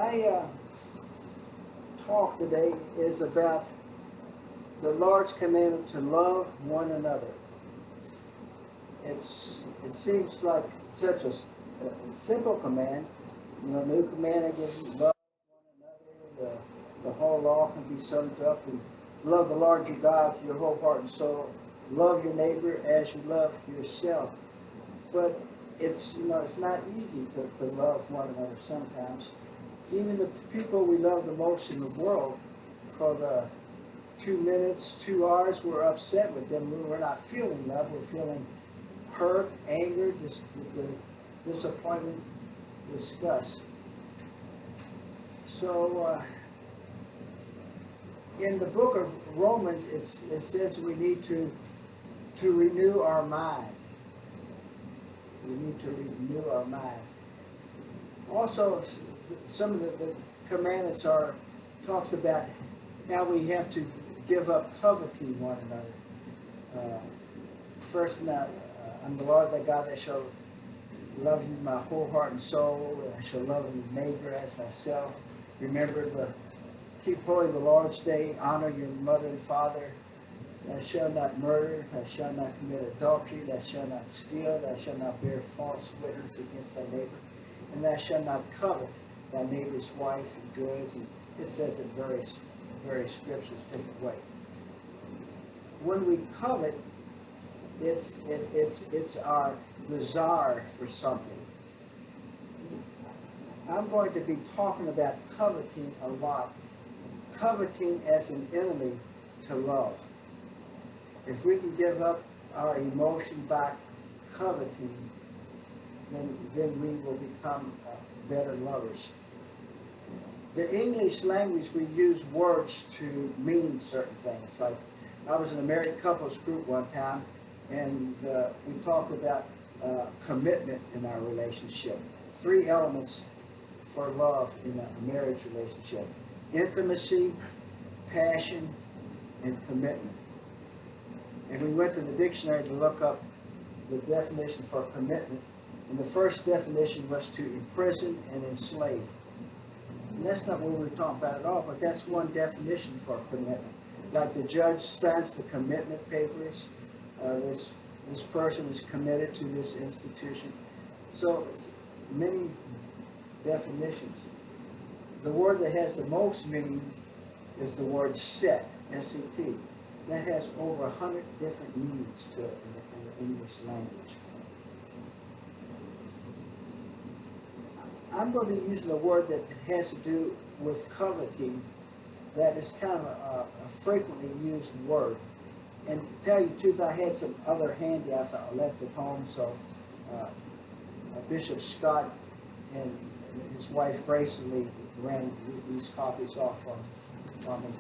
My talk today is about the Lord's commandment to love one another. It seems like such a simple command. You know, new command again, love one another. The whole law can be summed up in love the Lord your God with your whole heart and soul. Love your neighbor as you love yourself. But it's not easy to love one another sometimes. Even the people we love the most in the world, for the 2 minutes, 2 hours, we're upset with them. We're not feeling love. We're feeling hurt, anger, disappointment, disgust. So in the book of Romans, it says we need to renew our mind. We need to renew our mind. Also, some of the commandments talks about how we have to give up coveting one another. First, I'm the Lord thy God that shall love you with my whole heart and soul, and I shall love your neighbor as myself. Remember keep holy the Lord's day, honor your mother and father. Thou shalt not murder, thou shalt not commit adultery, thou shalt not steal, thou shalt not bear false witness against thy neighbor, and thou shalt not covet thy neighbor's wife and goods. And it says in various scriptures, different way. When we covet, it's our desire for something. I'm going to be talking about coveting a lot. Coveting as an enemy to love. If we can give up our emotion by coveting, then we will become better lovers. The English language, we use words to mean certain things. Like, I was in a married couples group one time, and we talked about commitment in our relationship. 3 elements for love in a marriage relationship: intimacy, passion, and commitment. And we went to the dictionary to look up the definition for commitment. And the first definition was to imprison and enslave. And that's not what we were talking about at all, but that's one definition for commitment. Like the judge signs the commitment papers. This person is committed to this institution. So many definitions. The word that has the most meaning is the word set, S-E-T. That has over 100 different meanings to it in the English language. I'm going to be using a word that has to do with coveting. That is kind of a frequently used word. And to tell you the truth, I had some other handouts I left at home, so Bishop Scott and his wife graciously ran these copies off for me.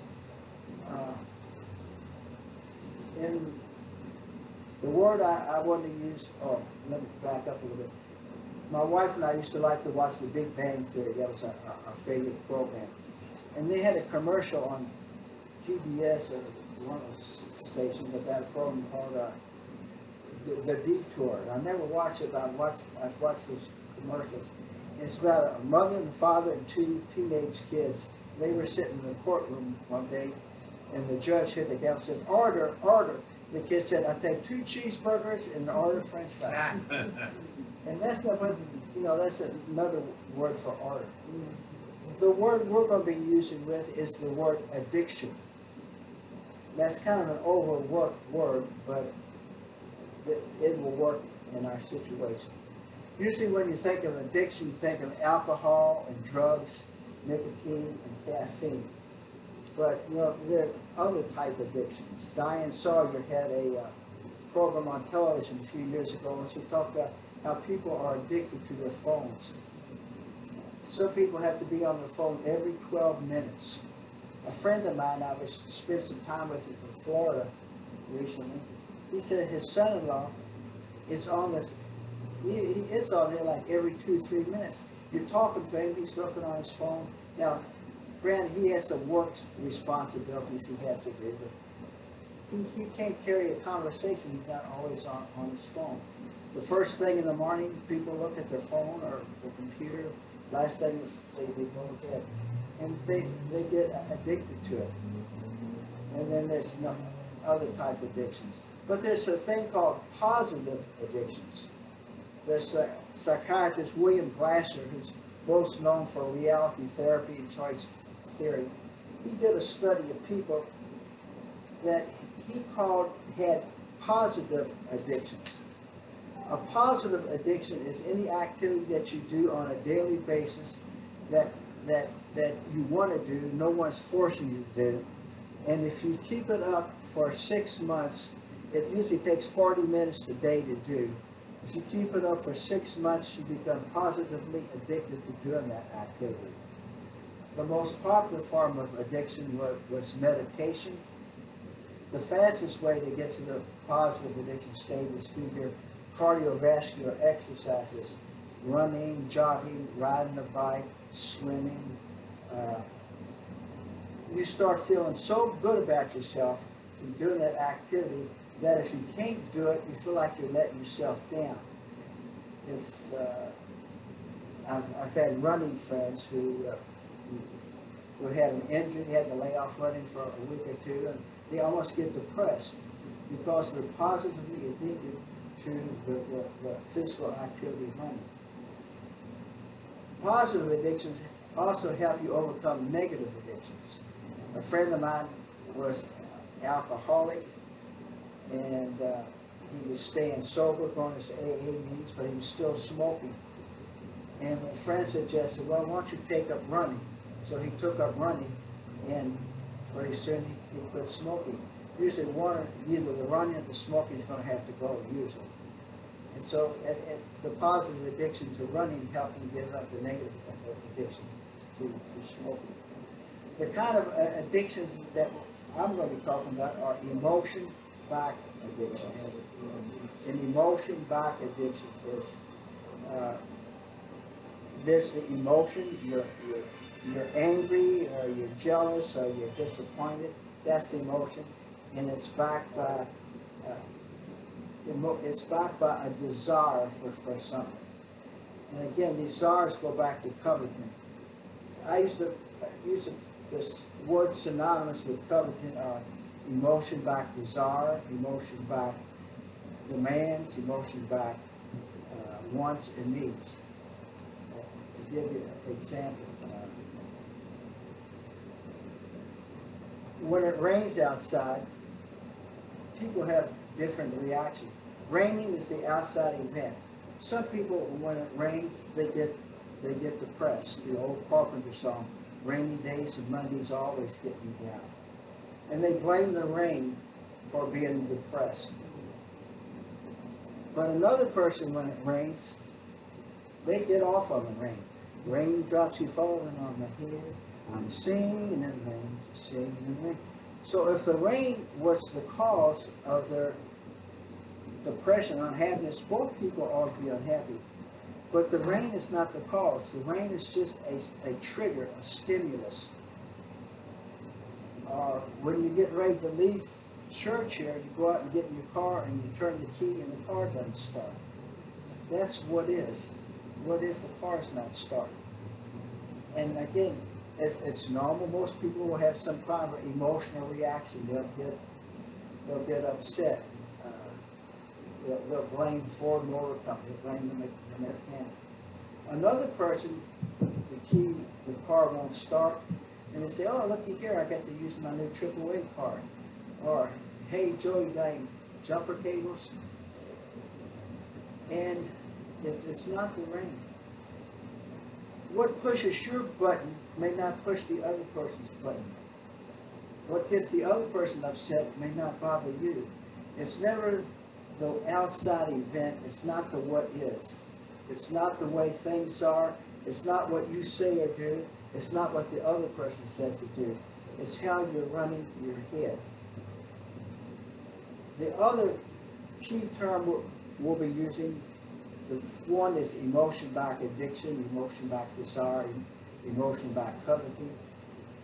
And the word I want to use, let me back up a little bit. My wife and I used to like to watch The Big Bang Theory. That was our favorite program. And they had a commercial on TBS or one of those stations about a program called The Detour. I never watched it, but I've watched those commercials. And it's about a mother and father and 2 teenage kids. They were sitting in the courtroom one day, and the judge hit the gavel and said, "Order, order." The kid said, "I take 2 cheeseburgers and an order of French fries." And that's not what, that's another word for order. The word we're going to be using with is the word addiction. That's kind of an overworked word, but it will work in our situation. Usually when you think of addiction, you think of alcohol and drugs, nicotine and caffeine. But, there are other type of addictions. Diane Sawyer had a program on television a few years ago, and she talked about how people are addicted to their phones. Some people have to be on the phone every 12 minutes. A friend of mine I spent some time with in Florida recently. He said his son-in-law is on this. He is on there like every 2-3 minutes. You're talking to him, he's looking on his phone. Now, granted, he has some work responsibilities he has to do, but he can't carry a conversation. He's not always on his phone. The first thing in the morning, people look at their phone or the computer. Last thing they go to bed, and they get addicted to it. And then there's other type of addictions. But there's a thing called positive addictions. There's psychiatrist William Glasser, who's most known for reality therapy and choice theory. He did a study of people that he called had positive addictions. A positive addiction is any activity that you do on a daily basis that you want to do, no one's forcing you to do. And if you keep it up for 6 months, it usually takes 40 minutes a day to do. If you keep it up for 6 months, you become positively addicted to doing that activity. The most popular form of addiction was medication. The fastest way to get to the positive addiction state is through your cardiovascular exercises: running, jogging, riding a bike, swimming. You start feeling so good about yourself from doing that activity that if you can't do it, you feel like you're letting yourself down. It's I've had running friends who had an injury, had to lay off running for a week or two, and they almost get depressed because they're positively addicted to the physical activity of running. Positive addictions also help you overcome negative addictions. A friend of mine was alcoholic, and he was staying sober, going to AA meetings, but he was still smoking. And a friend suggested, well, why don't you take up running? So he took up running, and pretty soon he quit smoking. Usually either the running or the smoking is going to have to go, usually. And so the positive addiction to running helped him get up the negative addiction to smoking. The kind of addictions that I'm going to be talking about are emotion-backed addictions. An emotion-backed addiction is there's the emotion, you're angry, or you're jealous, or you're disappointed. That's the emotion, and it's backed by a desire for something. And again, these desires go back to coveting. I used to this word synonymous with coveting are emotion-backed desire, emotion-backed demands, emotion-backed wants and needs. To give you an example, when it rains outside, people have different reactions. Raining is the outside event. Some people, when it rains, they get depressed. The old Carpenter song, "Rainy days and Mondays always get me down." And they blame the rain for being depressed. But another person, when it rains, they get off on the rain. Raindrops keep falling on my head. I'm singing in the rain, singing in the rain. So if the rain was the cause of their depression, unhappiness, both people ought to be unhappy. But the rain is not the cause. The rain is just a trigger, a stimulus. When you get ready to leave church here, you go out and get in your car and you turn the key and the car doesn't start. That's what is. What is the car's not starting? And again, it's normal. Most people will have some kind of emotional reaction. They'll get upset. They'll blame Ford Motor Company. They'll blame the mechanic. Another person, the car won't start, and they say, "Oh, looky here, I got to use my new AAA card." Or, "Hey, Joe, you got any jumper cables?" And it's not the rain. What pushes your button may not push the other person's button. What gets the other person upset may not bother you. It's never the outside event. It's not the what is. It's not the way things are. It's not what you say or do. It's not what the other person says to do. It's how you're running your head. The other key term we'll be using, the one is emotion-backed addiction, emotion-backed desire, emotion-backed coveting.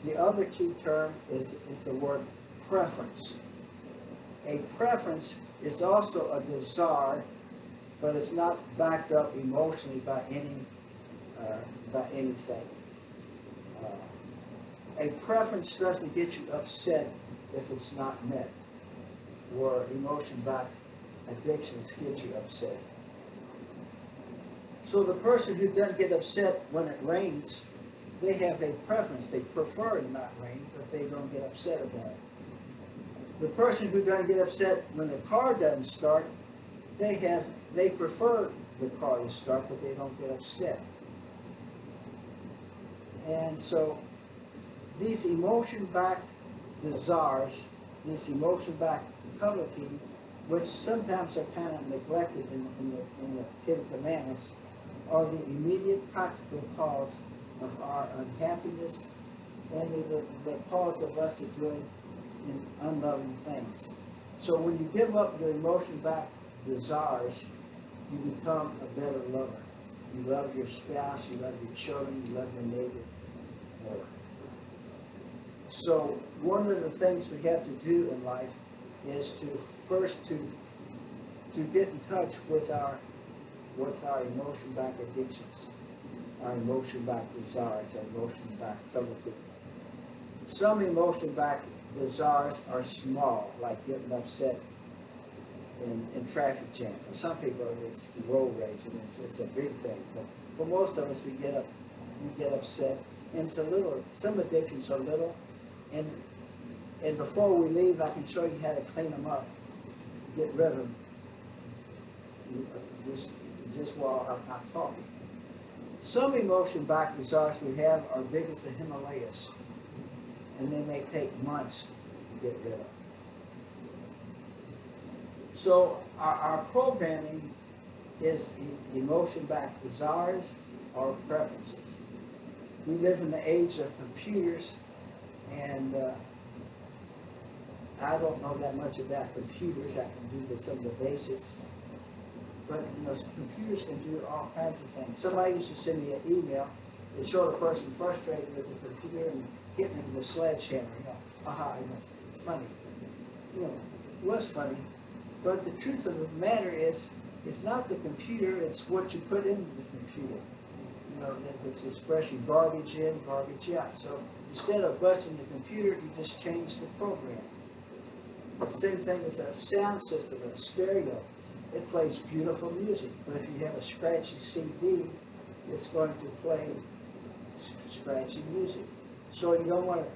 The other key term is the word preference. A preference is also a desire but it's not backed up emotionally by anything. A preference doesn't get you upset if it's not met, where emotion-backed addictions get you upset. So the person who doesn't get upset when it rains, they have a preference. They prefer it not rain, but they don't get upset about it. The person who doesn't get upset when the car doesn't start, they prefer the car to start, but they don't get upset. And so these emotion-backed desires, this emotion-backed coveting, which sometimes are kind of neglected in the Ten Commandments, are the immediate practical cause of our unhappiness and the cause of us doing unloving things. So when you give up your emotion-backed desires, you become a better lover. You love your spouse, you love your children, you love your neighbor more. So one of the things we have to do in life is to first to get in touch with our emotion-backed addictions, our emotion-backed desires, our emotion-backed coveting. Some emotion-backed desires are small, like getting upset in traffic jam. For some people, it's road rage, and it's a big thing. But for most of us, we get upset, and it's a little. Some addictions are little, and before we leave, I can show you how to clean them up, get rid of them. Just while I'm talking. Some emotion-backed desires we have are big as the Himalayas, and they may take months to get rid of. So our programming is emotion-backed desires or preferences. We live in the age of computers, and I don't know that much about computers. I can do some of the basics. But computers can do all kinds of things. Somebody used to send me an email that showed a person frustrated with the computer and hit me with a sledgehammer. Funny. It was funny. But the truth of the matter is, it's not the computer, it's what you put in the computer. If it's expression garbage in, garbage out. So instead of busting the computer, you just change the program. The same thing with a sound system, a stereo. It plays beautiful music, but if you have a scratchy CD, it's going to play scratchy music. So you don't want to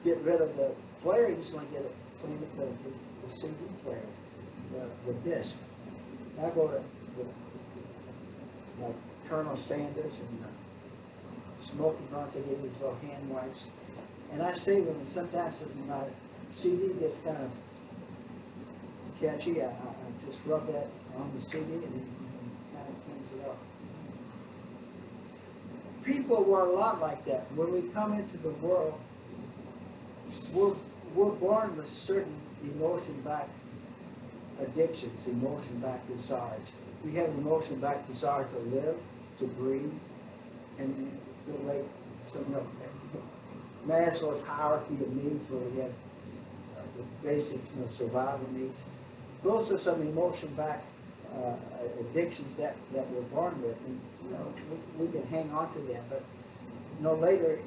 get rid of the player, you just want to get it clean with the CD player, the disc. I go to like Colonel Sanders and Smoky Bones, they give me these little hand wipes. And I save them, and sometimes if my CD gets kind of catchy, I just rub that on the CD and it kind of cleans it up. People were a lot like that. When we come into the world, we're born with certain emotion-backed addictions, emotion-backed desires. We have emotion-backed desire to live, to breathe, and like some Maslow's hierarchy of needs, where we have the basic survival needs. Those are some emotion-backed addictions that we're born with, and we can hang on to them. But later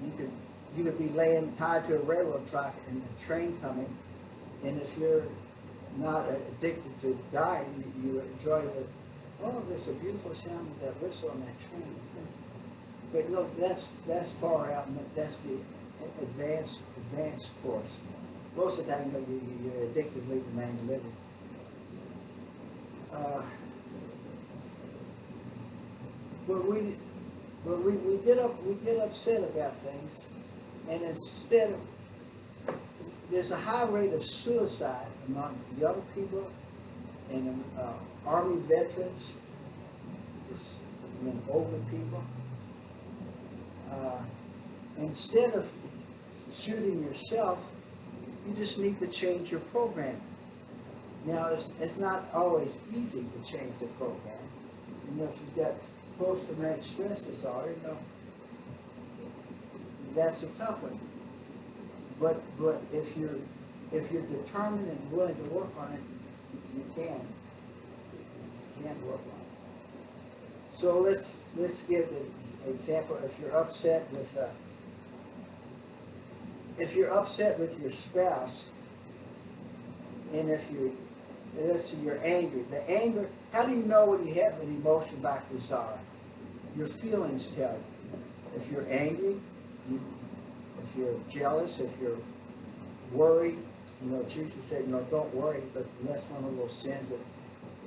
you could be laying tied to a railroad track and a train coming, and if you're not addicted to dying, you enjoy there's a beautiful sound of that whistle on that train. But that's far out, and that's the advanced course. Most of the time, you're addictively demanding living. But we get upset about things, and instead of, there's a high rate of suicide among young people and Army veterans, older people. Instead of shooting yourself, you just need to change your program. Now, it's not always easy to change the program. If you've got post-traumatic stress disorder, that's a tough one. But if you're determined and willing to work on it, you can work on it. So let's give an example. If you're upset with your spouse, and let's say you're angry. The anger, how do you know when you have an emotion back desire? Your feelings tell you. If you're angry, if you're jealous, if you're worried, Jesus said, don't worry, but that's one of those sins, but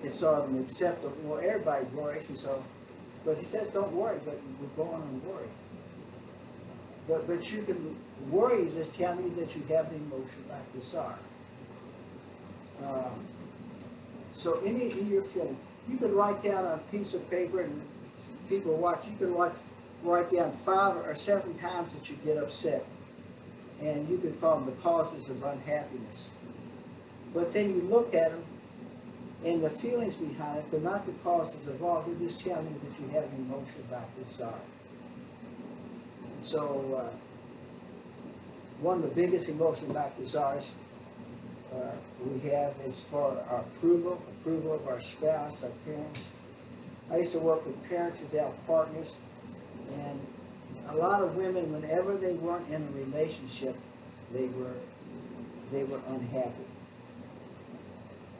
it's sort of an acceptable. Well, everybody worries, and so, but he says don't worry, but we're going on worry. But you can, worry is just telling you that you have an emotion like desire. So any of your feelings, you can write down on a piece of paper, and people watch, you can write down 5 or 7 times that you get upset. And you can call them the causes of unhappiness. But then you look at them, and the feelings behind it, they're not the causes of all, they're just telling you that you have an emotion about desire. So, one of the biggest emotion about desires we have is for our approval of our spouse, our parents. I used to work with parents without partners, and a lot of women, whenever they weren't in a relationship, they were unhappy.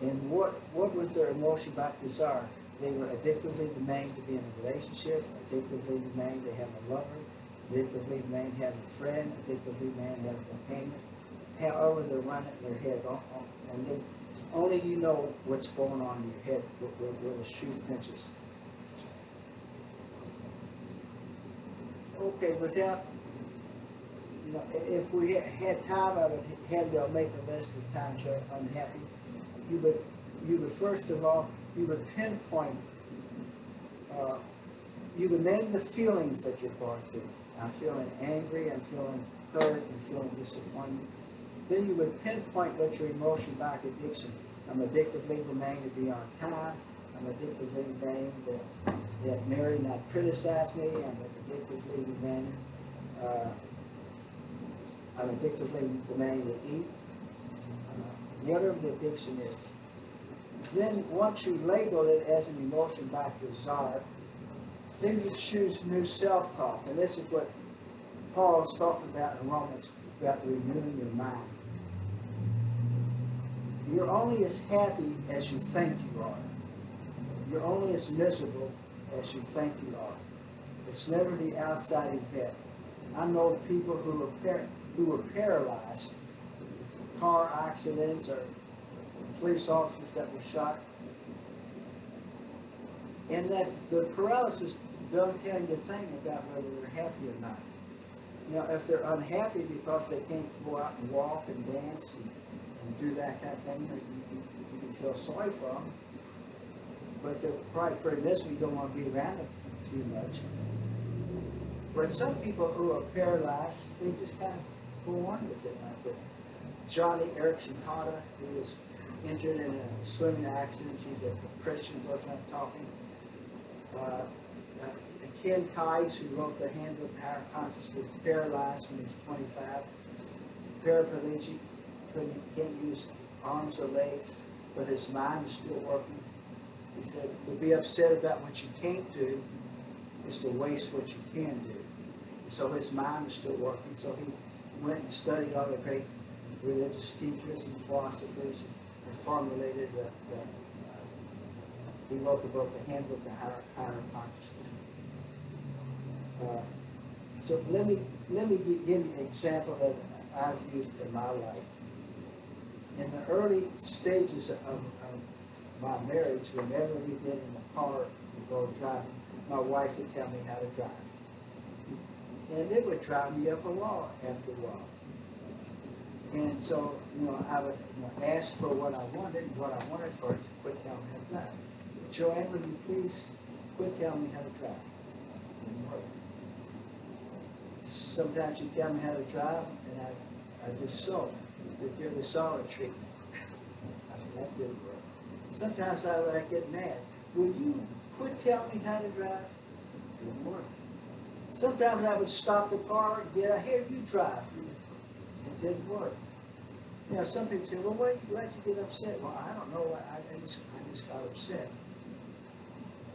And what was their emotion about desire? They were addictively demanding to be in a relationship, addictively demanding to have a lover, addictively demanding to have a friend, addictively demanding to have a companion. However, they're running their head off, and only you know what's going on in your head, where the shoe pinches. Okay, without, if we had time, I would have y'all make a list of times you're unhappy. You would first of all, you would pinpoint, you would name the feelings that you're going through. I'm feeling angry, I'm feeling hurt, I'm feeling disappointed. Then you would pinpoint what your emotion back addiction. I'm addictively demanding to be on time. I'm addictively demanding that Mary not criticize me. I'm addictively demanding to eat. Whatever the addiction is. Then once you label it as an emotion back desire, then you choose new self-talk. And this is what Paul is talking about in Romans, about renewing your mind. You're only as happy as you think you are. You're only as miserable as you think you are. It's never the outside event. I know people who were paralyzed, car accidents or police officers that were shot, and that the paralysis doesn't tell you a thing about whether they're happy or not. If they're unhappy because they can't go out and walk and dance and do that kind of thing, you can feel sorry for them. But they're probably pretty miserable, you don't want to be around them too much. But some people who are paralyzed, they just kind of go on with it like that. Johnny Erickson Tata, who was injured in a swimming accident, he's a Christian, goes around talking. Ken Kais, who wrote the Handbook of Higher Consciousness, was paralyzed when he was 25. Paraplegic, can't use arms or legs, but his mind is still working. He said, to be upset about what you can't do is to waste what you can do. So his mind is still working. So he went and studied all the great religious teachers and philosophers and formulated he wrote the book, The Handbook of Higher Consciousness. So let me give you an example that I've used in my life. In the early stages of my marriage, whenever we get in the car to go driving, my wife would tell me how to drive. And it would drive me up a wall after a while. And so, I would ask for what I wanted, and what I wanted for her to quit telling me how to drive. Joanne, would you please quit telling me how to drive? Sometimes you tell me how to drive, and I just sulk. Would give the solid treatment. That didn't work. Sometimes I would get mad. Would you quit telling me how to drive? Didn't work. Sometimes I would stop the car and get out here, you drive. It didn't work. You know, some people say, well, why'd you get upset? Well, I don't know. I just got upset.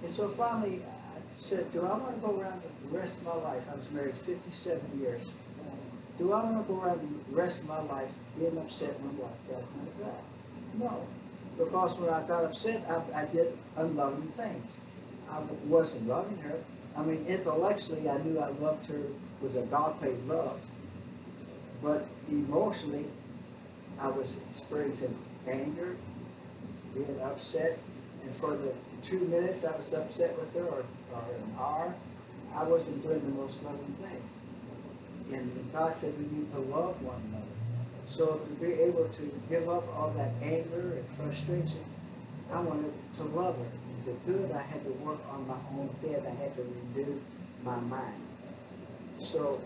And so finally, I said, do I want to go around the rest of my life? I was married 57 years. Do I want to go around the rest of my life being upset when my wife got me to drive? No. Because when I got upset, I did unloving things. I wasn't loving her. I mean, intellectually, I knew I loved her with agape love. But emotionally, I was experiencing anger, being upset, and for the 2 minutes I was upset with her, or an hour, I wasn't doing the most loving thing. And God said we need to love one another. So to be able to give up all that anger and frustration, I wanted to love her. The good, I had to work on my own head. I had to renew my mind. So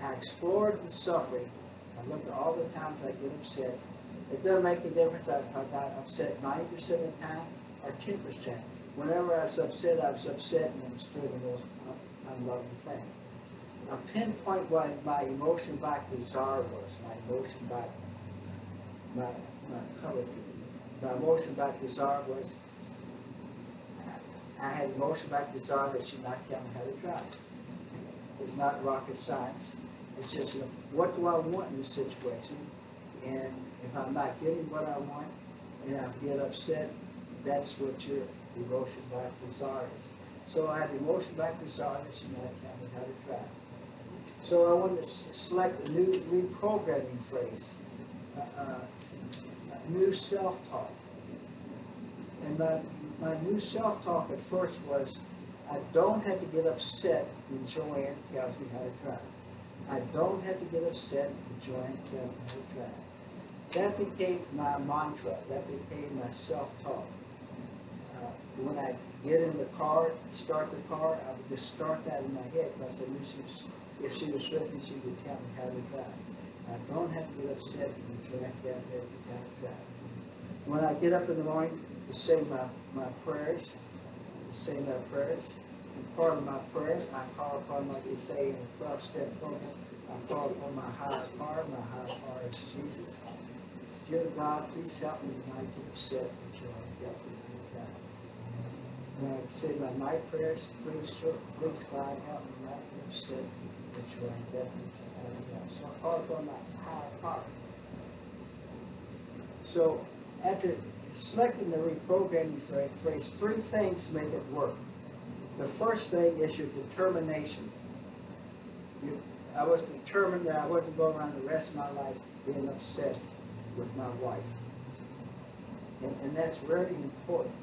I explored the suffering. I looked at all the times I get upset. It doesn't make a difference if I got upset 90% of the time or 10%. Whenever I was upset and was doing the most unloving thing. I pinpoint what my emotion back desire was. My emotion back, my emotion back desire was, I had emotion back desire that she not tell me how to drive. It's not rocket science. It's just, you know, what do I want in this situation? And if I'm not getting what I want, and I get upset, that's what your emotion back desire is. So I had emotion back desire that she not tell me how to drive. So I wanted to select a new reprogramming phrase, new self-talk. And my new self-talk at first was, I don't have to get upset when Joanne tells me how to drive. I don't have to get upset when Joanne tells me how to drive. That became my mantra. That became my self-talk. When I get in the car, start the car, I would just start that in my head because I knew if she was with me, she would tell me how to drive. I don't have to get upset when Joanne tells me how to drive. When I get up in the morning to say my prayers, and part of my prayers, I call upon, like they say in the 12-step program, I call upon my higher power. My higher power is Jesus. Dear God, please help me when I get upset with Joanne tells me how to drive. When I say my night prayers, please God help me not get upset with Joanne tells me how to drive. So I call upon my higher power. So after selecting the reprogramming phrase, 3 things make it work. The first thing is your determination. I was determined that I wasn't going around the rest of my life being upset with my wife. And that's very important.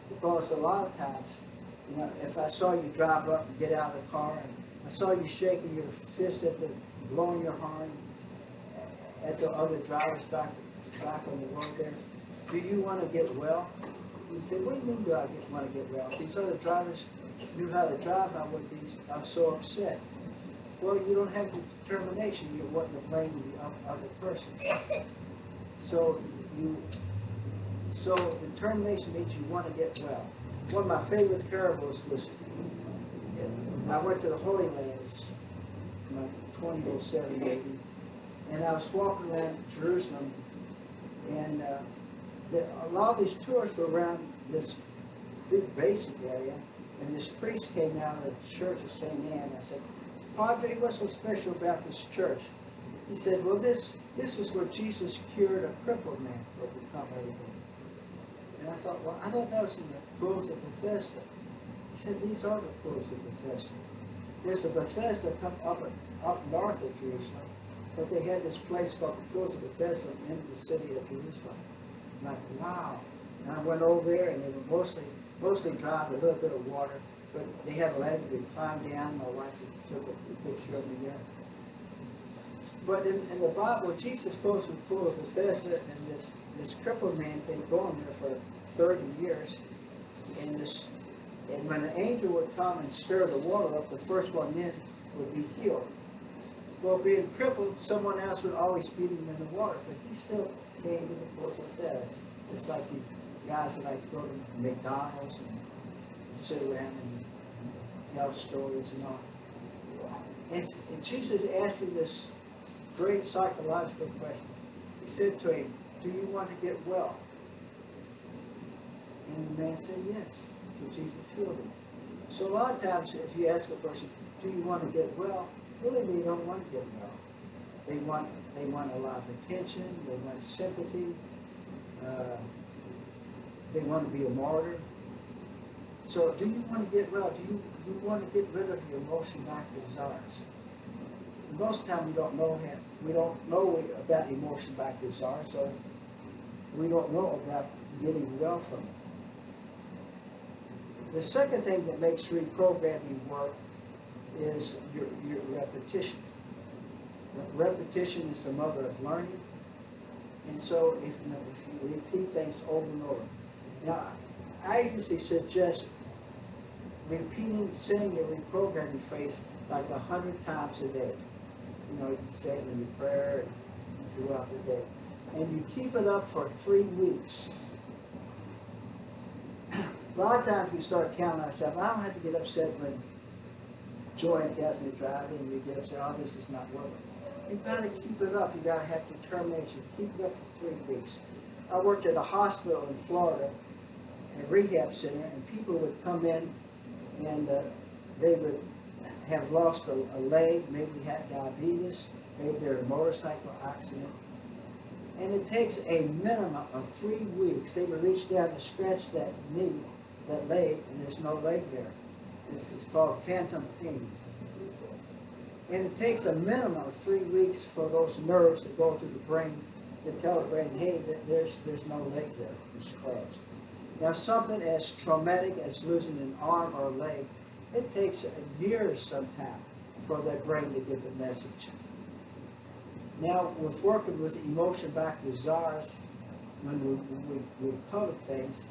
Because a lot of times, you know, if I saw you drive up and get out of the car, and I saw you shaking your fist at blowing your horn at the other drivers back on the road there, do you want to get well? You say, what do you mean do I want to get well? If these other drivers knew how to drive, I'm so upset. Well, you don't have the determination. You're wanting to blame the other person. So determination means you want to get well. One of my favorite parables was, I went to the Holy Lands, 2007 maybe, and I was walking around Jerusalem, and a lot of these tourists were around this big basic area, and this priest came out of the church of St. Anne. I said, Padre, what's so special about this church? He said, well, this is where Jesus cured a crippled man who had become everything. And I thought, well, I thought that was in the pools of Bethesda. He said, these are the pools of Bethesda. There's a Bethesda come up north of Jerusalem, but they had this place called the pools of Bethesda in the city of Jerusalem. I'm like, wow. And I went over there, and they were mostly dry, with a little bit of water, but they had a ladder to climb down. My wife took a picture of me there. But in the Bible, Jesus goes to the pool of Bethesda, and this crippled man been going there for 30 years. And when an angel would come and stir the water up, the first one in would be healed. Well, being crippled, someone else would always beat him in the water, but he still came to the pools of Bethesda. It's like these guys that like to go to McDonald's and sit around and tell stories and all. And Jesus asked him this great psychological question. He He said to him, do you want to get well? And the man said yes. So Jesus healed him. So a lot of times if you ask a person, do you want to get well? Really they don't want to get well. They want a lot of attention, they want sympathy, they want to be a martyr. So do you want to get well? Do you want to get rid of your emotion-back desires? Most of the time we don't know about emotion-back desire, so we don't know about getting well from it. The second thing that makes reprogramming work is your repetition. Repetition is the mother of learning. And so if you repeat things over and over. Now, I usually suggest saying your reprogramming phrase like 100 times a day. You know, you can say it in your prayer and throughout the day. And you keep it up for 3 weeks. A lot of times we start counting ourselves. I don't have to get upset when Joy tells me to drive in. You get upset, oh, this is not working. You've got to keep it up. You've got to have determination. Keep it up for 3 weeks. I worked at a hospital in Florida, a rehab center, and people would come in and they would have lost a leg, maybe had diabetes, maybe they're in a motorcycle accident. And it takes a minimum of 3 weeks. They would reach down to scratch that knee, that leg, and there's no leg there. It's called phantom pain. And it takes a minimum of 3 weeks for those nerves to go to the brain to tell the brain, hey, there's no leg there, it's closed. Now something as traumatic as losing an arm or a leg, it takes years sometimes for that brain to get the message. Now with working with emotion-back desires, when we code things,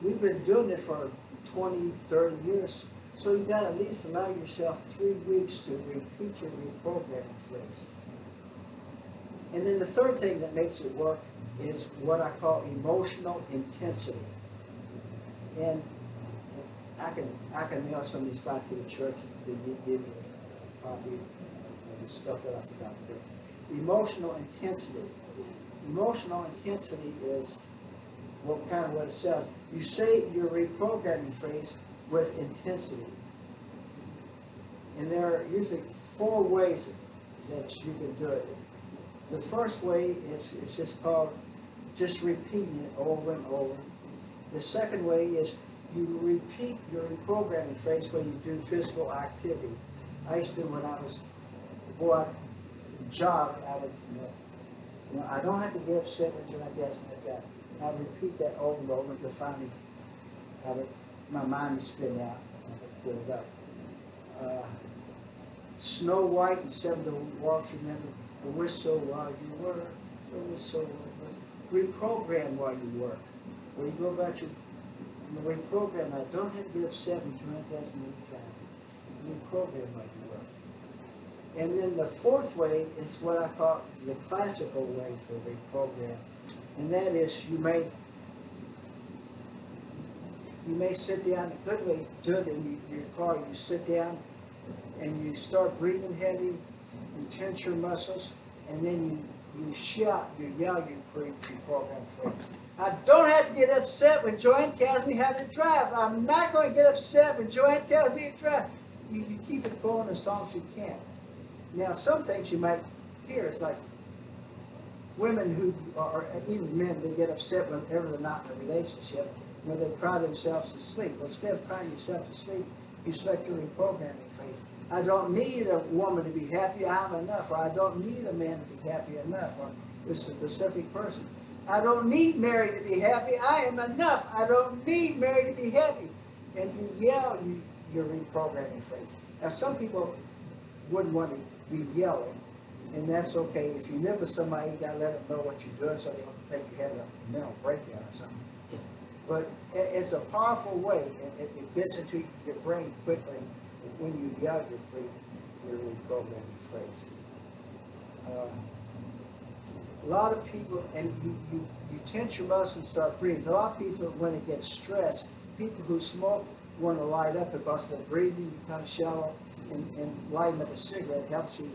we've been doing it for 20, 30 years. So you got to at least allow yourself 3 weeks to repeat your reprogramming phrase. And then the third thing that makes it work is what I call emotional intensity. And I can mail some of these back to the church that give me probably the stuff that I forgot to do. Emotional intensity. Emotional intensity is what it says. You say your reprogramming phrase with intensity. And there are usually 4 ways that you can do it. The first way is just called just repeating it over and over. The second way is you repeat your reprogramming phrase when you do physical activity. I used to when I was go out jog, I would I don't have to get upset with you like that. I would repeat that over and over until finally my mind would spin out and I would get it up. Snow White and 7 Dwarfs, remember, the whistle while you work, the whistle while you work. Reprogram while you work. When you go about your reprogram, I don't have to get upset when you have to ask me to try. Reprogram while you work. And then the fourth way is what I call the classical way to reprogram. And that is you may sit down, a good way to do it in your car, you sit down and you start breathing heavy, you tense your muscles, and then you shout, you yell your reprogram phrase. I don't have to get upset when Joanne tells me how to drive. I'm not going to get upset when Joanne tells me to drive. You keep it going as long as you can. Now, some things you might hear is like women who are, even men, they get upset whenever they're not in a relationship, when they cry themselves to sleep. Well, instead of crying yourself to sleep, you select your reprogramming phrase. I don't need a woman to be happy, I'm enough. Or I don't need a man to be happy enough. Or it's a specific person. I don't need Mary to be happy, I am enough. I don't need Mary to be happy. And you yell your reprogramming phrase. Now, some people wouldn't want to be yelling, and that's okay. If you live with somebody, you got to let them know what you're doing so they don't think you have a mental breakdown or something. But it's a powerful way, and it gets into your brain quickly when you yell your reprogramming phrase. A lot of people, and you tense your muscles and start breathing. A lot of people, when they get stressed, people who smoke want to light up because their breathing becomes shallow, and lighting up a cigarette helps you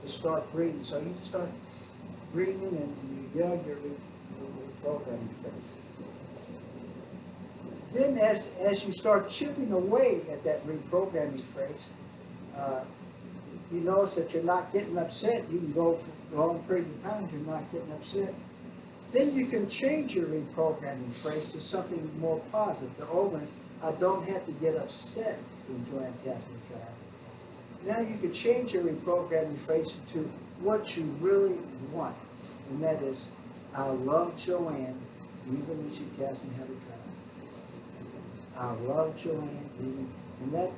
to start breathing. So you just start breathing and you build your reprogramming phase. Then as you start chipping away at that reprogramming phase, you notice that you're not getting upset. You can go for long periods of time, you're not getting upset. Then you can change your reprogramming phrase to something more positive. The old one is, I don't have to get upset when Joanne casts me trial. Now you can change your reprogramming phrase to what you really want. And that is, I love Joanne even when she casts me heavy trial. I love Joanne even, and that,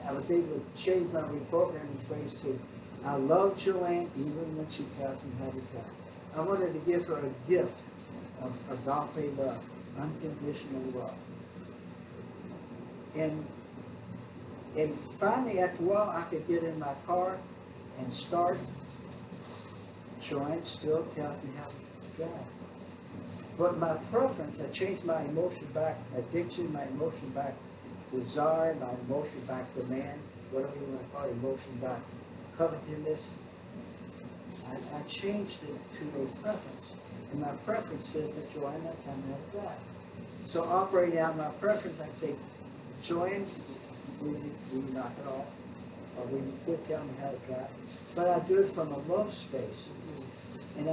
I was able to change my reprogramming phrase to, I love Joanne even when she casts me heavy trial. I wanted to give her a gift of agape love, unconditional love. And finally, after a while, I could get in my car and start. Joanne still tells me how to drive. But my preference, I changed my emotion back, addiction, my emotion back, desire, my emotion back, demand, whatever you want to call it, emotion back, covetousness. I changed it to a preference. And my preference says that Joanne, I tell me how to drive. So operating out my preference, I can say, Joanne, will you knock it off? Or will you quit telling me how to drive? But I do it from a love space. And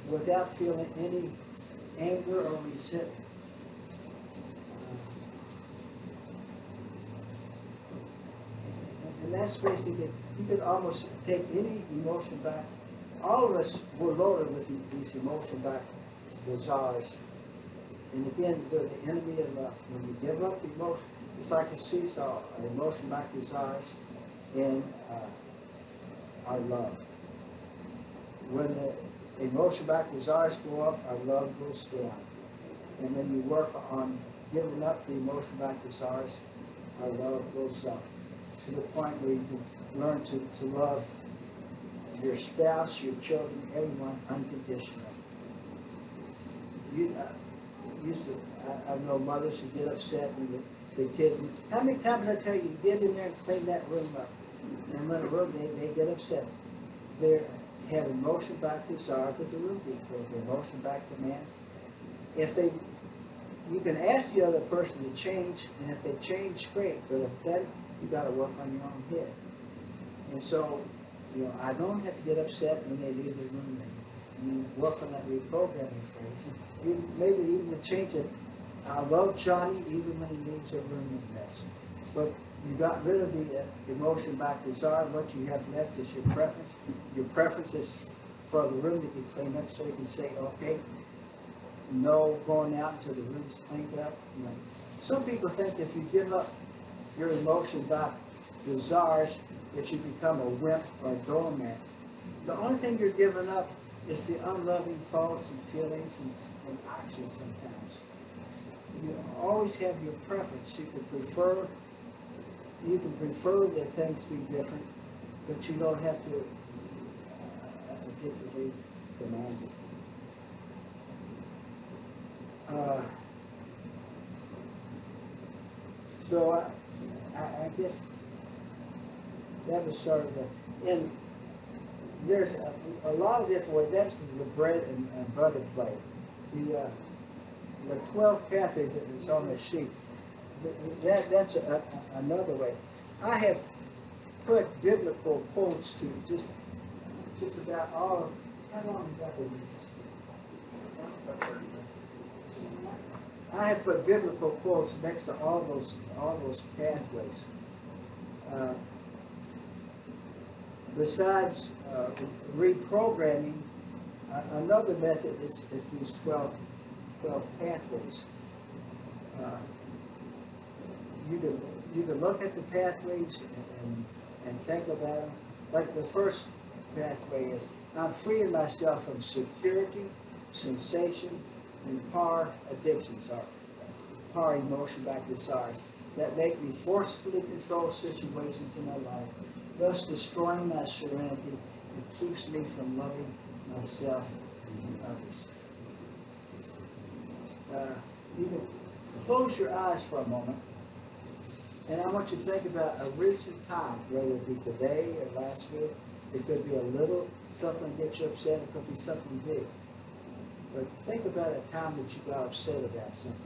without feeling any anger or resentment. And that's basically, you could almost take any emotion back. All of us were loaded with these emotion back desires. And again, they're the enemy of love. When you give up the emotion, it's like a seesaw, an emotion back desires and our love. When the emotion back desires go up, our love goes down. And when you work on giving up the emotion back desires, our love goes up. To the point where you can learn to love your spouse, your children, everyone unconditionally. I know mothers who get upset when the kids. How many times I tell you, get in there and clean that room up? And when the room, they get upset. They have emotion back desire that the room be clean. Emotion back demand. You can ask the other person to change, and if they change, great. But if that, you got to work on your own head. And so, I don't have to get upset when they leave the room. You work on that reprogramming phrase. Maybe even to change it. I love Johnny even when he leaves the room in a mess. But you got rid of the emotion back desire. What you have left is your preference. Your preference is for the room to be cleaned up, so you can say, okay, no going out until the room's cleaned up. Some people think if you give up your emotion back desires, that you become a wimp or a doormat. The only thing you're giving up is the unloving thoughts and feelings and actions sometimes. You always have your preference. You can prefer that things be different, but you don't have to addictively demand it. So I guess that was sort of and there's a lot of different ways. That's the bread and butter plate. The 12 pathways that's on the sheet. That's another way. I have put biblical quotes to just about all of. How long is that with you? I have put biblical quotes next to all those pathways. Besides reprogramming, another method is these 12 pathways. You can look at the pathways and think about them. Like the first pathway is, I'm freeing myself from security, sensation, and power addictions, or power emotion back desires that make me forcefully control situations in my life, thus destroying my serenity and keeps me from loving myself and others. You can close your eyes for a moment, and I want you to think about a recent time, whether it be today or last week, It could be a little something that gets you upset. It could be something big. But think about a time that you got upset about something.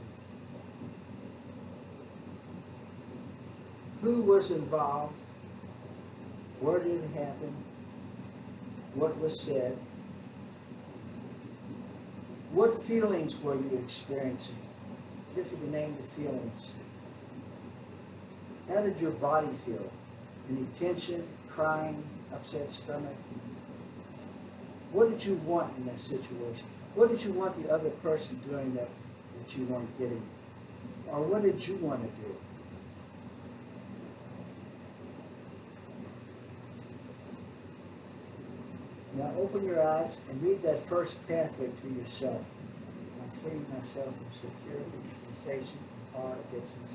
Who was involved? Where did it happen? What was said? What feelings were you experiencing? See if you can name the feelings. How did your body feel? Any tension, crying, upset stomach? What did you want in that situation? What did you want the other person doing that you weren't getting? Or what did you want to do? Now open your eyes and read that first pathway to yourself. I'm freeing myself from security, sensation, and power addictions,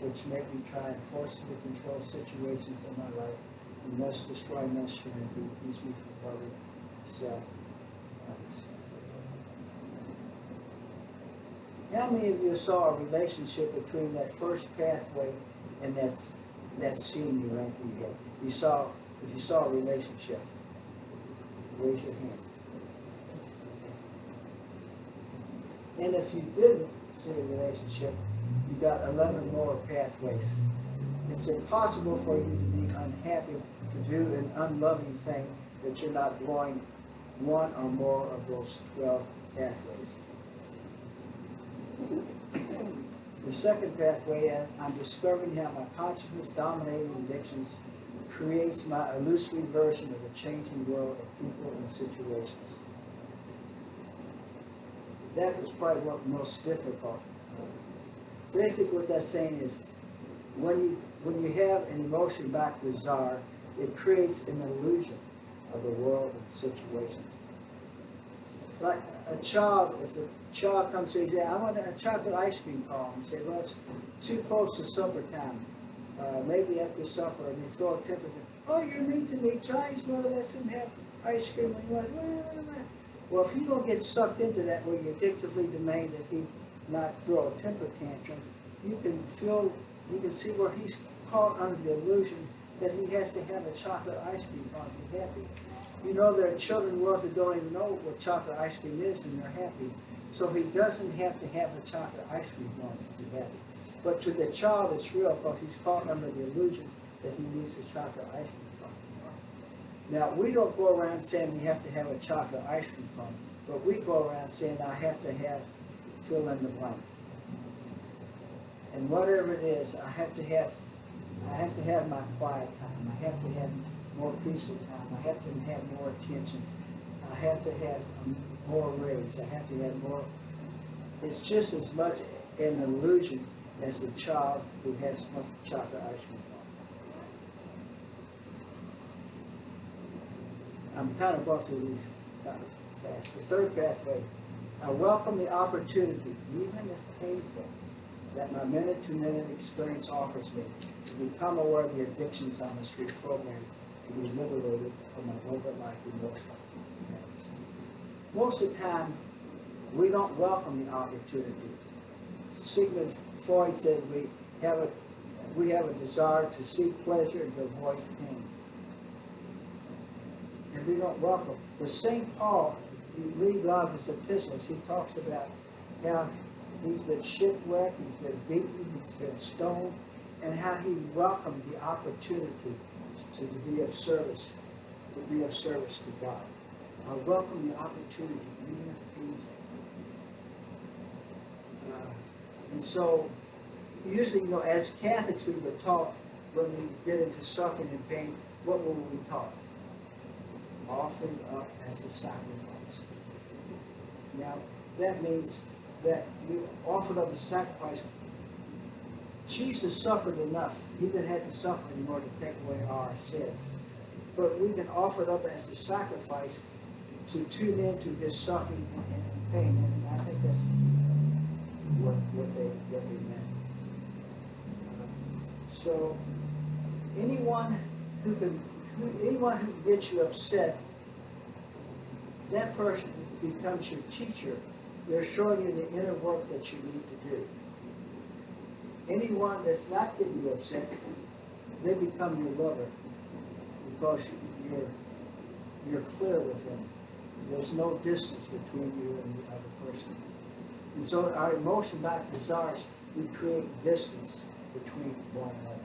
which make me try and forcibly control situations in my life and thus destroy my strength and keeps me from loving myself and others. How many of you saw a relationship between that first pathway and that scene you ran through your head? If you saw a relationship, raise your hand. And if you didn't see a relationship, you got 11 more pathways. It's impossible for you to be unhappy, to do an unloving thing, that you're not going one or more of those 12 pathways. The second pathway, I'm discovering how my consciousness dominating addictions creates my illusory version of a changing world of people and situations. That was probably what was most difficult. Basically what that's saying is, when you have an emotion-backed desire, it creates an illusion of the world and situations. Like a child, if a child comes to you and says, I want a chocolate ice cream cone, and say, well, it's too close to supper time. Maybe after supper, and they throw a temper. Oh, you're mean to me. Chinese mother lets him have ice cream when he wants. Well, if you don't get sucked into that where you addictively demand that he not throw a temper tantrum, you can see where he's caught under the illusion that he has to have a chocolate ice cream cone to be happy. You know, there are children in the world who don't even know what chocolate ice cream is, and they're happy. So he doesn't have to have a chocolate ice cream cone to be happy. But to the child, it's real because he's caught under the illusion that he needs a chocolate ice cream cone. Now, we don't go around saying we have to have a chocolate ice cream cone, but we go around saying I have to have fill in the blank. And whatever it is, I have to have my quiet time. I have to have more peaceful time. I have to have more attention. I have to have more raise. I have to have more. It's just as much an illusion as the child who has enough chocolate ice cream cone. I'm kind of going through these kind of fast. The third pathway, I welcome the opportunity, even if painful, that my minute-to-minute experience offers me to become aware of the addictions on the street program, to be liberated from my overlike emotional habits. Most of the time, we don't welcome the opportunity. Sigmund Freud said we have a desire to seek pleasure and to avoid pain. And we don't welcome. But St. Paul, you read a lot of his epistles, he talks about how he's been shipwrecked, he's been beaten, he's been stoned, and how he welcomed the opportunity to be of service to God. I welcome the opportunity, even if painful. And so, usually, as Catholics, we were taught when we get into suffering and pain, what were we taught? Offering up as a sacrifice. Now, that means that we offered up a sacrifice. Jesus suffered enough. He didn't have to suffer anymore to take away our sins. But we can offer it up as a sacrifice to tune into his suffering and pain. And I think that's what they meant. So anyone who gets you upset, that person becomes your teacher. They're showing you the inner work that you need to do. Anyone that's not getting you upset, they become your lover because you're clear with him. There's no distance between you and the other person. And so our emotion-like desires, we create distance between one another.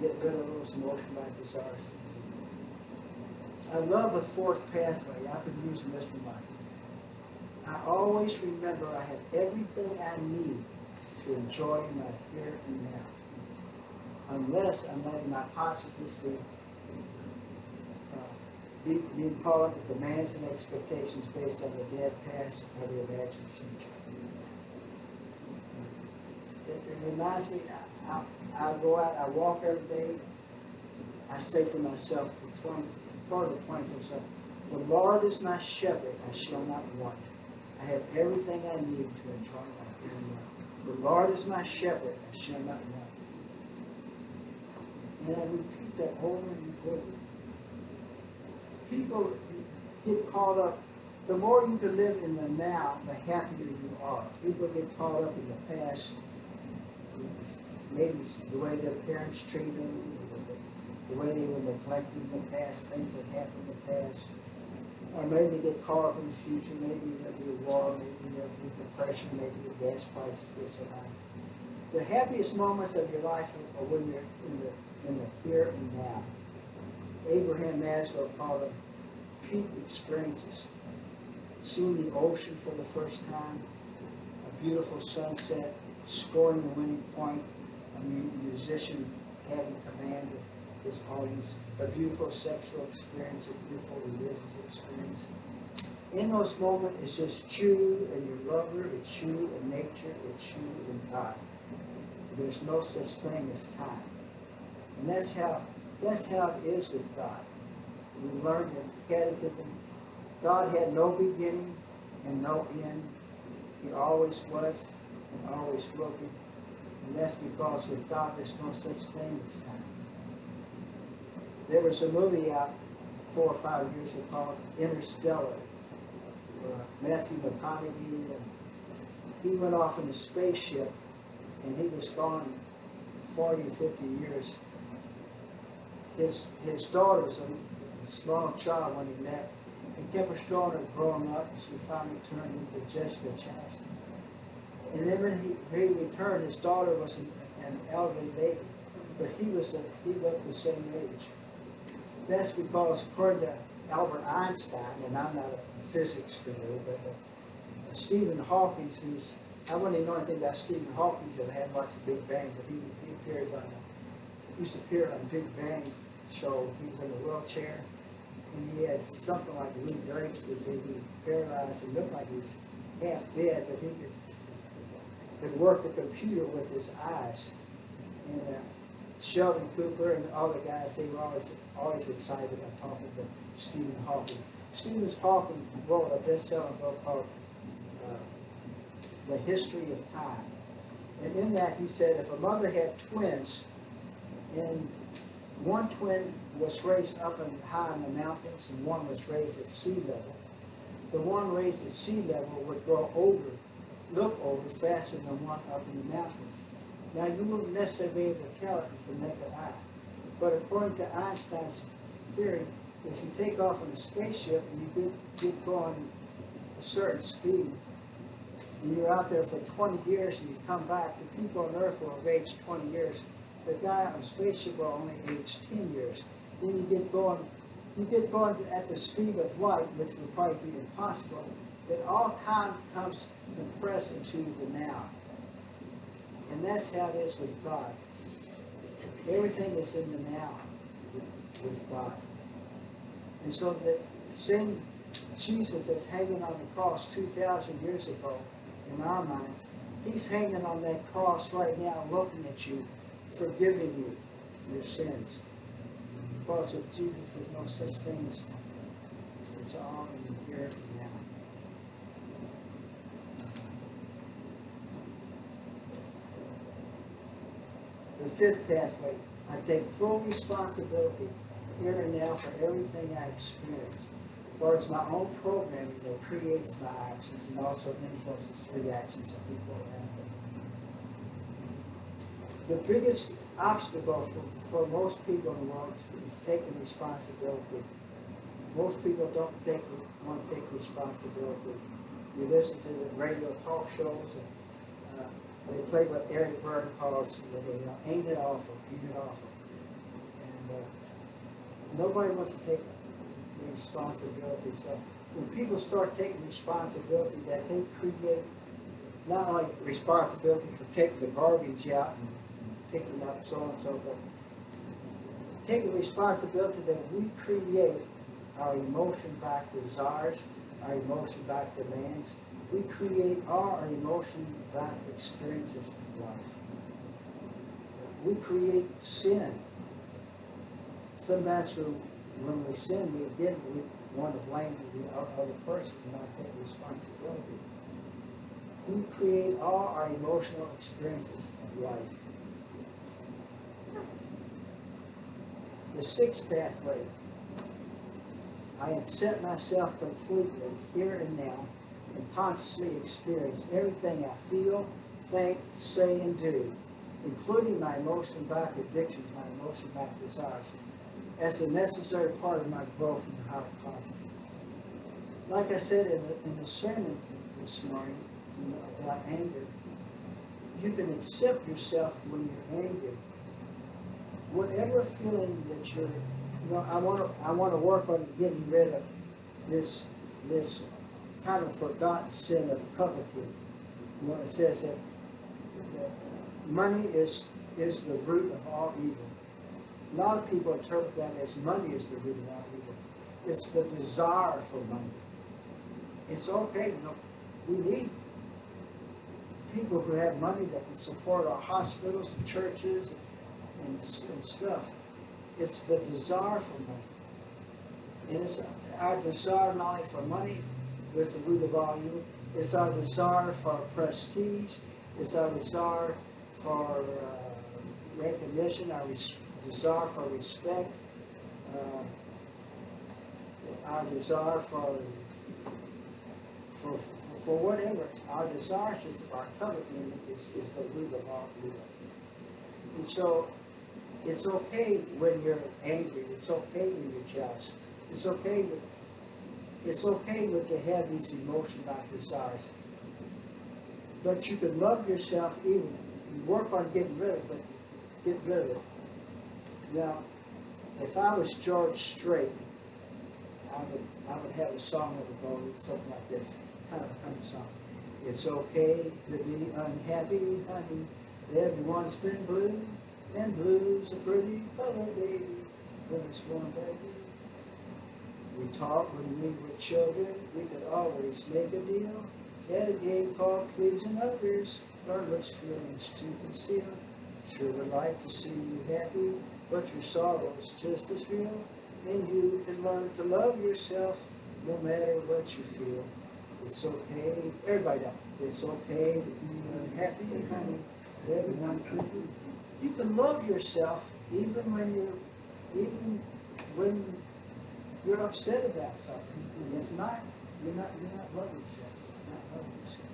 Get rid of those emotion-like desires. I love the fourth pathway. I've been using this for mine. I always remember I have everything I need to enjoy my here and now. Unless I'm letting my consciousness being caught up with demands and expectations based on the dead past or the imagined future. It reminds me, I go out, I walk every day, I say to myself, part of the 20th Psalm, the Lord is my shepherd, I shall not want. I have everything I need to enjoy my here and now. The Lord is my shepherd, I shall not want. And I repeat that over and over. People get caught up. The more you can live in the now, the happier you are. People get caught up in the past. Maybe the way their parents treated them, the way they were neglected in the past, things that happened in the past. Or maybe they get caught up in the future. Maybe there'll be a war, maybe there'll be depression, maybe the gas prices get so high. The happiest moments of your life are when you're in the here and now. Abraham Maslow called them peak experiences. Seeing the ocean for the first time, a beautiful sunset, scoring the winning point, a musician having command of his audience, a beautiful sexual experience, a beautiful religious experience. In those moments, it's just you and your lover, it's you and nature, it's you and God. There's no such thing as time. And that's how it is with God. We learned in Catechism, God had no beginning and no end. He always was and always will be. And that's because with God there's no such thing as time. There was a movie out 4 or 5 years ago called Interstellar. Matthew McConaughey, he went off in a spaceship and he was gone 40 or 50 years. His daughter was a small child when he left. He kept her strong and growing up, and she finally turned into Jessica Chastain. And then when he returned, his daughter was an elderly lady, but he looked the same age. That's because, according to Albert Einstein, and I'm not a physics guru, but Stephen Hawking, I wouldn't even know anything about Stephen Hawking until I had watched The Big Bang, but he used to appear on The Big Bang show. He was in a wheelchair, and he had something like Lou Gehrig's disease. He was paralyzed. He looked like he was half dead, but he could work the computer with his eyes. And Sheldon Cooper and all the guys, they were always excited about talking to Stephen Hawking. Stephen Hawking wrote a best-selling book called The History of Time. And in that he said if a mother had twins, and one twin was raised up high in the mountains and one was raised at sea level, the one raised at sea level would grow older, look older faster than one up in the mountains. Now you wouldn't necessarily be able to tell it with the naked eye. But according to Einstein's theory, if you take off in a spaceship and you get going a certain speed, and you're out there for 20 years and you come back, the people on Earth will have aged 20 years. The guy on the spaceship will only age 10 years. Then you get going at the speed of light, which would probably be impossible. Then all time comes compressed into the now. And that's how it is with God. Everything is in the now with God. And so the same Jesus that's hanging on the cross 2,000 years ago, in our minds, he's hanging on that cross right now looking at you, forgiving you your sins. Because with Jesus there's no such thing as time. It's all in the here and now. The fifth pathway, I take full responsibility here and now for everything I experience. For it's my own programming that creates my actions and also influences the reactions of people around me. The biggest obstacle for most people in the world is taking responsibility Most people don't want to take responsibility. You listen to the radio talk shows, and they play what Eric Byrne calls, ain't it awful, ain't it awful. And nobody wants to take the responsibility. So when people start taking responsibility, that they create not only responsibility for taking the garbage out and picking up so-and-so, but taking responsibility that we create our emotion-backed desires, our emotion-backed demands. We create our emotion-backed experiences of life. We create sin. Sometimes when we sin, we want to blame the other person and not take responsibility. We create all our emotional experiences of life. The sixth pathway. I accept myself completely here and now and consciously experience everything I feel, think, say, and do, including my emotion-backed addictions, my emotion-backed desires, as a necessary part of my growth in the higher consciousness. Like I said in the sermon this morning about anger, you can accept yourself when you're angry. Whatever feeling that you're, I want to work on getting rid of this kind of forgotten sin of coveting. It says that money is the root of all evil. A lot of people interpret that as money is the root of all evil. It's the desire for money. It's okay, we need people who have money that can support our hospitals and churches and stuff. It's the desire for money. And it's our desire not only for money with the root of all evil, it's our desire for prestige, it's our desire for recognition, our desire for respect, our desire for whatever. Our desires are coveting is the root of all evil. And so it's okay when you're angry. It's okay when you're jealous. It's okay to have these emotion-backed desires. But you can love yourself even. You work on getting rid of it, but get rid of it. Now, if I was George Strait, I would have a song that would go something like this, kind of a country song. It's okay to be unhappy, honey. Everyone's been blue, and blue's a pretty color, baby, when it's warm, baby. We talk when we were children, we could always make a deal. Had a game called Pleasing Others, or which feelings to conceal. Sure would like to see you happy, but your sorrow is just as real. And you can learn to love yourself no matter what you feel. It's okay, everybody down. It's okay to be unhappy, honey. Everyone's good. You can love yourself even when you're upset about something. And if not, you're not loving yourself. You're not loving yourself.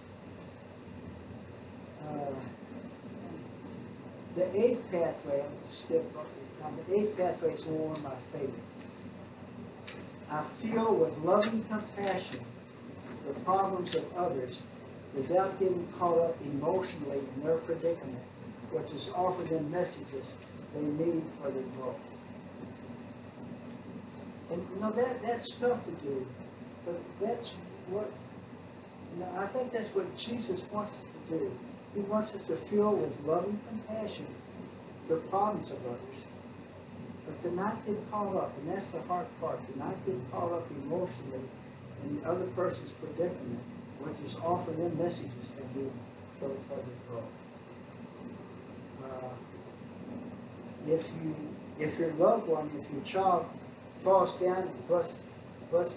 The eighth pathway, I'm going to skip on the eighth pathway is one of my favorite. I feel with loving compassion the problems of others without getting caught up emotionally in their predicament, which is offer them messages they need for their growth. And that's tough to do, but that's what, I think that's what Jesus wants us to do. He wants us to feel with loving compassion the problems of others, but to not get caught up, and that's the hard part, to not get caught up emotionally in the other person's predicament, which is offer them messages they need for their growth. If your loved one, if your child falls down and busts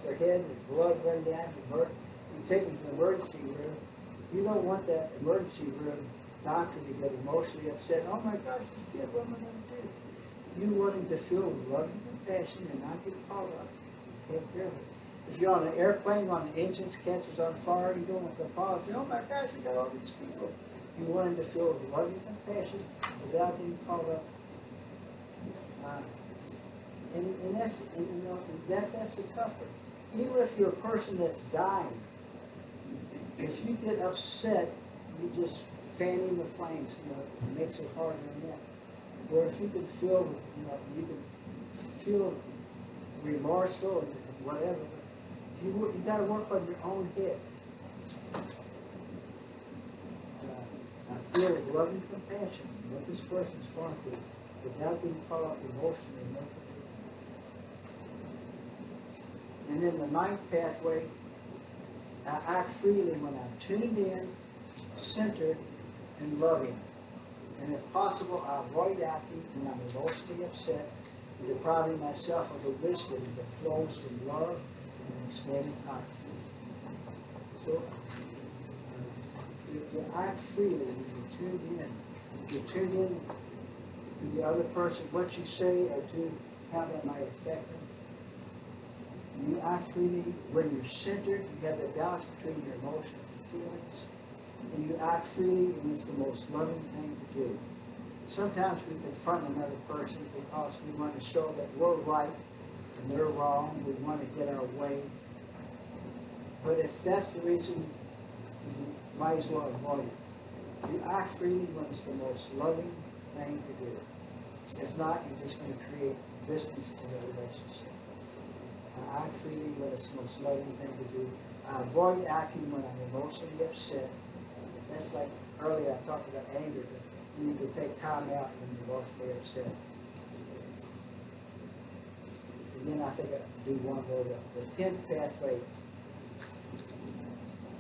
their head and blood running down, you take them to the emergency room, you don't want that emergency room doctor to get emotionally upset. Oh my gosh, this kid, what am I going to do? You want him to feel loving compassion and not get caught up. Take care of it. If you're on an airplane, on the engines catches on fire, you don't want the pilot to say, oh my gosh, you got all these people. You want him to feel with loving compassion without being caught up. And that's, and, you know, that's a comfort. Even if you're a person that's dying, if you get upset, you just fan in the flames, you know, it makes it harder than that. Or if you could feel, you know, you could feel remorseful or whatever, but you got to work on your own head. I feel with loving compassion what this person's going through without being caught up emotionally. And then the ninth pathway, I act freely when I'm tuned in, centered, and loving. And if possible, I avoid acting when I'm emotionally upset and depriving myself of the wisdom that flows from love and expanding consciousness. So, to act freely when you're tuned in. If you're tuned in to the other person, what you say or do, how that might affect them. You act freely when you're centered, you have the balance between your emotions and feelings. And you act freely when it's the most loving thing to do. Sometimes we confront another person because we want to show that we're right and they're wrong. We want to get our way. But if that's the reason, you might as well avoid it. You act freely when it's the most loving thing to do. If not, you're just going to create distance in the relationship. I act freely when it's the most loving thing to do. I avoid acting when I'm emotionally upset. That's like earlier I talked about anger, but you need to take time out when you're emotionally upset. And then I think I do one more, the 10th pathway.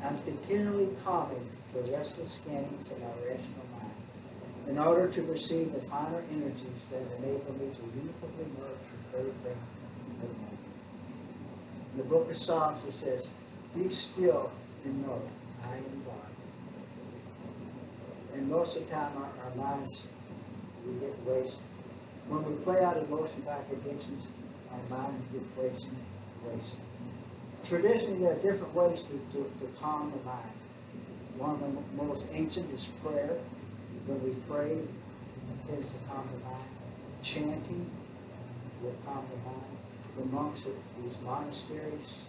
I'm continually calming the restless scannings of my rational mind in order to receive the finer energies that enable me to unitively merge with everything in the moment. In the book of Psalms it says, "Be still and know I am God." And most of the time our minds, we get raced. When we play out emotion-backed addictions, our minds get racing. Traditionally, there are different ways to calm the mind. One of the most ancient is prayer. When we pray, it tends to calm the mind. Chanting will calm the mind. The monks at these monasteries,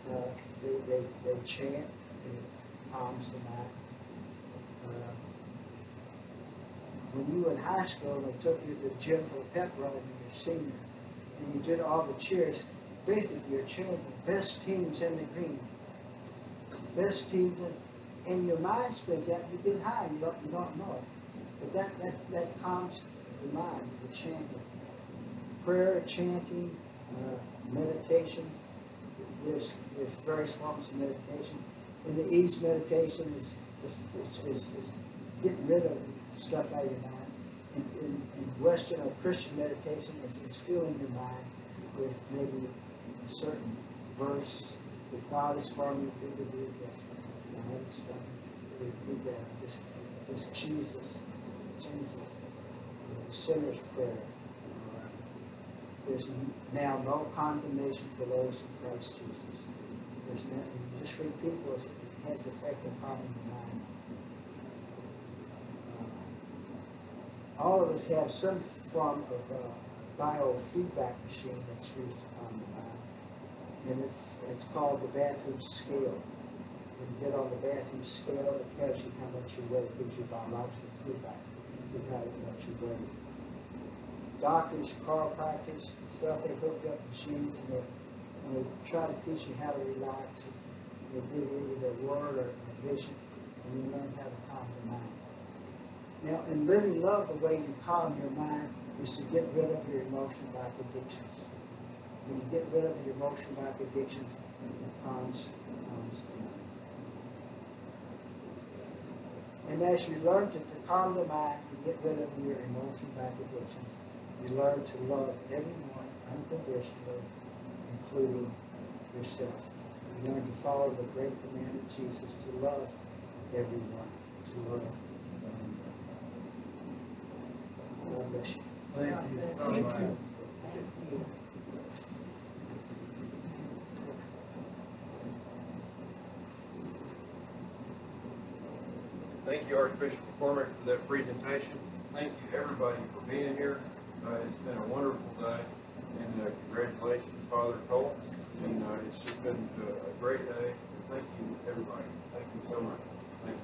they chant, and it calms the mind. When you were in high school, they took you to the gym for the pep run when you're a senior, and you did all the cheers. Basically, you're chanting, best teams in the green. Best teams in, and your mind spins out, you get high, you don't know it. But that calms the mind, the chanting. Prayer, chanting, meditation. There's various forms of meditation. In the East, meditation is getting rid of stuff out of your mind. In Western or Christian meditation is filling your mind with maybe a certain verse. If God is for me, who could be against me? If God is for me, repeat that. Just Jesus. The sinner's prayer. There's now no condemnation for those in Christ Jesus. There's no, you just repeat those. It has the effect of calming the mind. All of us have some form of biofeedback machine that's used to calm the mind. And it's called the bathroom scale. When you get on the bathroom scale, it tells you how much you weigh. It gives you biological feedback. You know how much you weigh. Doctors, chiropractors, stuff, they hook up machines and they try to teach you how to relax. They give you either a word or a vision, and you learn how to calm the mind. Now, in living love, the way you calm your mind is to get rid of your emotion-backed addictions. When you get rid of your emotion-backed addictions, it calms the mind. And as you learn to calm the mind, you get rid of your emotion-backed addictions. You learn to love everyone unconditionally, including yourself. You learn to follow the great command of Jesus to love everyone, to love everyone. God bless you. Thank you so much. Thank you, Archbishop McCormick, for that presentation. Thank you, everybody, for being here. It's been a wonderful day. And congratulations, Father Cole. And it's just been a great day. And thank you, everybody. Thank you so much. Thank you.